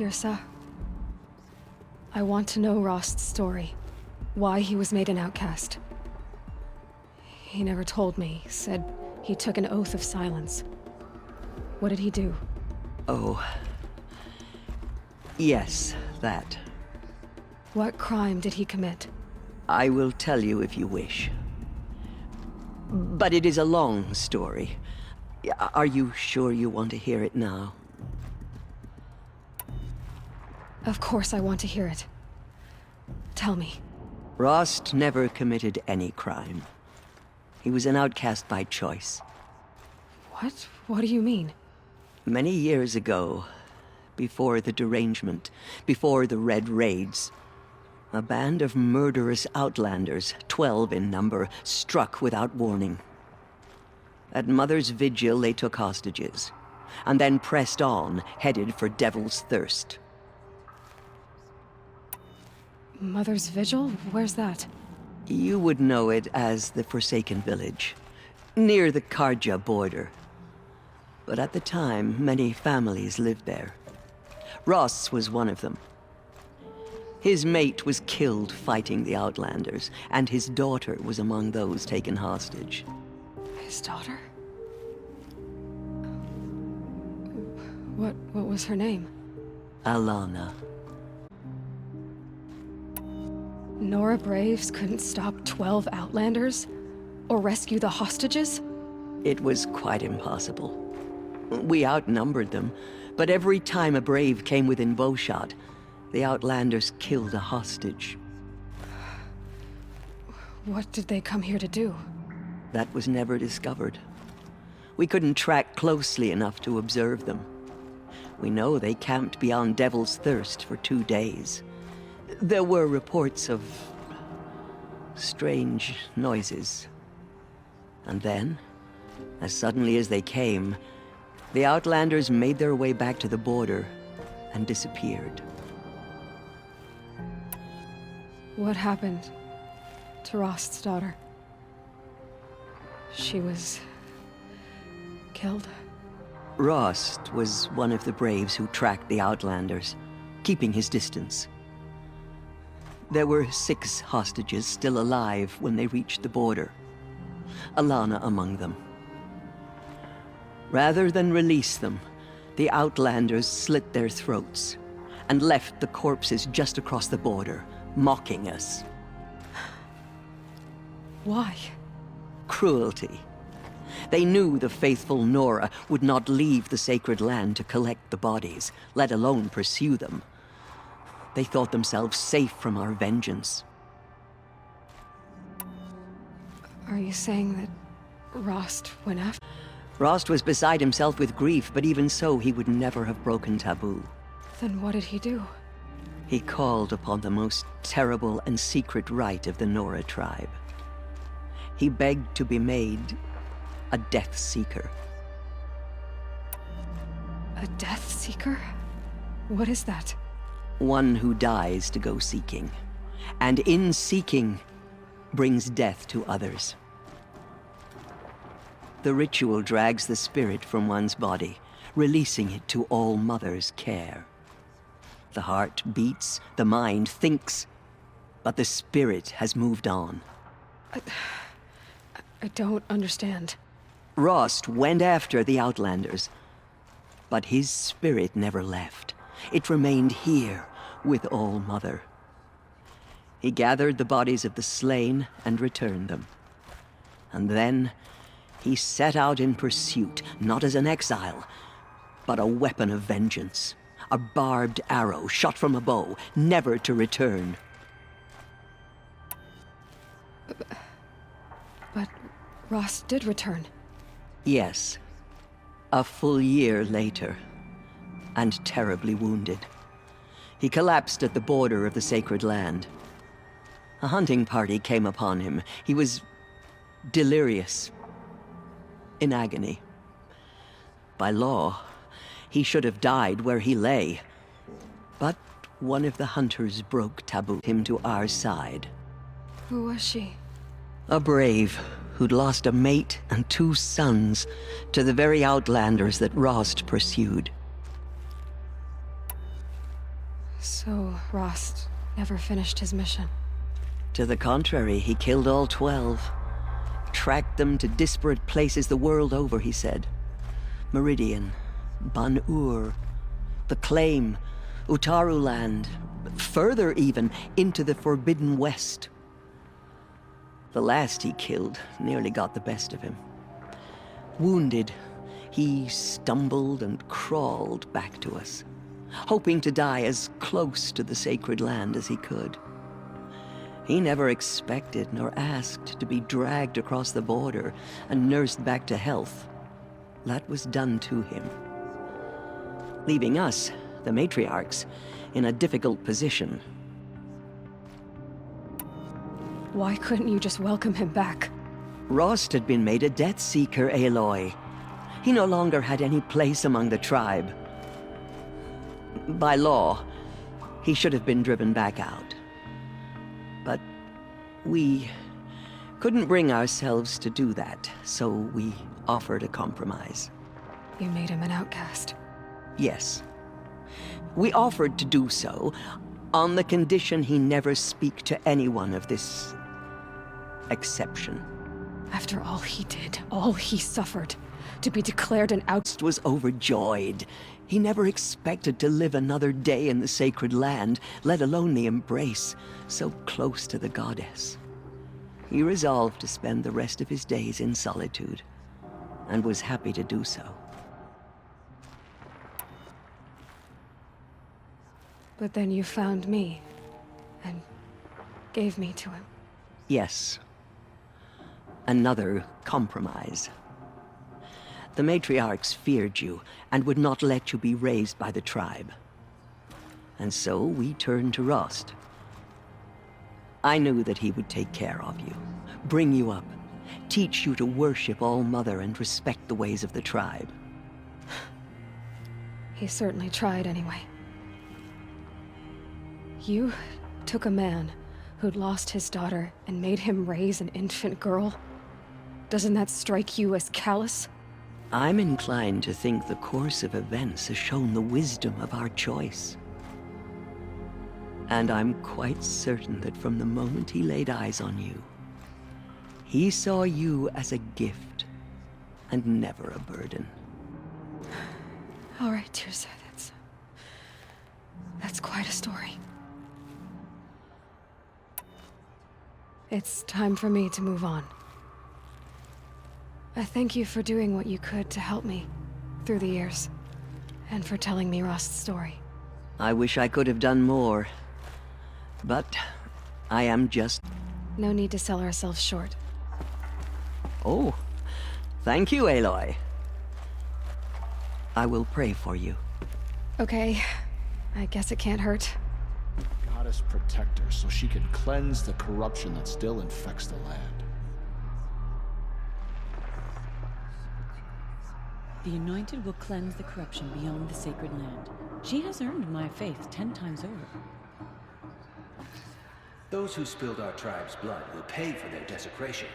Tirsa. I want to know Rost's story. Why he was made an outcast. He never told me. Said he took an oath of silence. What did he do? Oh. Yes, that. What crime did he commit? I will tell you if you wish. But it is a long story. Are you sure you want to hear it now? Of course I want to hear it. Tell me. Rost never committed any crime. He was an outcast by choice. What? What do you mean? Many years ago, before the derangement, before the Red Raids, a band of murderous outlanders, 12 in number, struck without warning. At Mother's Vigil, they took hostages, and then pressed on, headed for Devil's Thirst. Mother's Vigil? Where's that? You would know it as the Forsaken Village, near the Carja border. But at the time, many families lived there. Ross was one of them. His mate was killed fighting the Outlanders, and his daughter was among those taken hostage. His daughter? What was her name? Alana. Nora Braves couldn't stop 12 Outlanders? Or rescue the hostages? It was quite impossible. We outnumbered them, but every time a Brave came within bowshot, the Outlanders killed a hostage. What did they come here to do? That was never discovered. We couldn't track closely enough to observe them. We know they camped beyond Devil's Thirst for 2 days. There were reports of strange noises. And then, as suddenly as they came, the Outlanders made their way back to the border and disappeared. What happened to Rost's daughter? She was killed? Rost was one of the Braves who tracked the Outlanders, keeping his distance. There were 6 hostages still alive when they reached the border, Alana among them. Rather than release them, the Outlanders slit their throats and left the corpses just across the border, mocking us. Why? Cruelty. They knew the faithful Nora would not leave the sacred land to collect the bodies, let alone pursue them. They thought themselves safe from our vengeance. Are you saying that Rost went after? Rost was beside himself with grief, but even so, he would never have broken taboo. Then what did he do? He called upon the most terrible and secret rite of the Nora tribe. He begged to be made a Death Seeker. A Death Seeker? What is that? One who dies to go seeking, and in seeking, brings death to others. The ritual drags the spirit from one's body, releasing it to All Mother's care. The heart beats, the mind thinks, but the spirit has moved on. I don't understand. Rost went after the Outlanders, but his spirit never left. It remained here with All Mother. He gathered the bodies of the slain and returned them. And then he set out in pursuit, not as an exile, but a weapon of vengeance. A barbed arrow shot from a bow, never to return. But Rost did return. Yes. A full year later, and terribly wounded. He collapsed at the border of the sacred land. A hunting party came upon him. He was delirious, in agony. By law, he should have died where he lay. But one of the hunters broke taboo, him to our side. Who was she? A brave who'd lost a mate and 2 sons to the very Outlanders that Rost pursued. So, Rost never finished his mission. To the contrary, he killed all 12. Tracked them to disparate places the world over, he said. Meridian, Ban-Ur, the Claim, Utaru Land, further even, into the Forbidden West. The last he killed nearly got the best of him. Wounded, he stumbled and crawled back to us, hoping to die as close to the sacred land as he could. He never expected nor asked to be dragged across the border and nursed back to health. That was done to him, leaving us, the matriarchs, in a difficult position. Why couldn't you just welcome him back? Rost had been made a Death Seeker, Aloy. He no longer had any place among the tribe. By law, he should have been driven back out. But we couldn't bring ourselves to do that, so we offered a compromise. You made him an outcast. Yes. We offered to do so on the condition he never speak to anyone of this exception. After all he did, all he suffered, to be declared an outcast. Was overjoyed. He never expected to live another day in the sacred land, let alone the embrace, so close to the goddess. He resolved to spend the rest of his days in solitude, and was happy to do so. But then you found me, and gave me to him. Yes. Another compromise. The matriarchs feared you, and would not let you be raised by the tribe. And so we turned to Rost. I knew that he would take care of you, bring you up, teach you to worship All-Mother and respect the ways of the tribe. He certainly tried anyway. You took a man who'd lost his daughter and made him raise an infant girl? Doesn't that strike you as callous? I'm inclined to think the course of events has shown the wisdom of our choice. And I'm quite certain that from the moment he laid eyes on you, he saw you as a gift, and never a burden. All right, Teersa, that's quite a story. It's time for me to move on. I thank you for doing what you could to help me through the years, and for telling me Rost's story. I wish I could have done more, but I am just... No need to sell ourselves short. Oh, thank you, Aloy. I will pray for you. Okay, I guess it can't hurt. Goddess protect her so she can cleanse the corruption that still infects the land. The Anointed will cleanse the corruption beyond the sacred land. She has earned my faith 10 times over. Those who spilled our tribe's blood will pay for their desecration.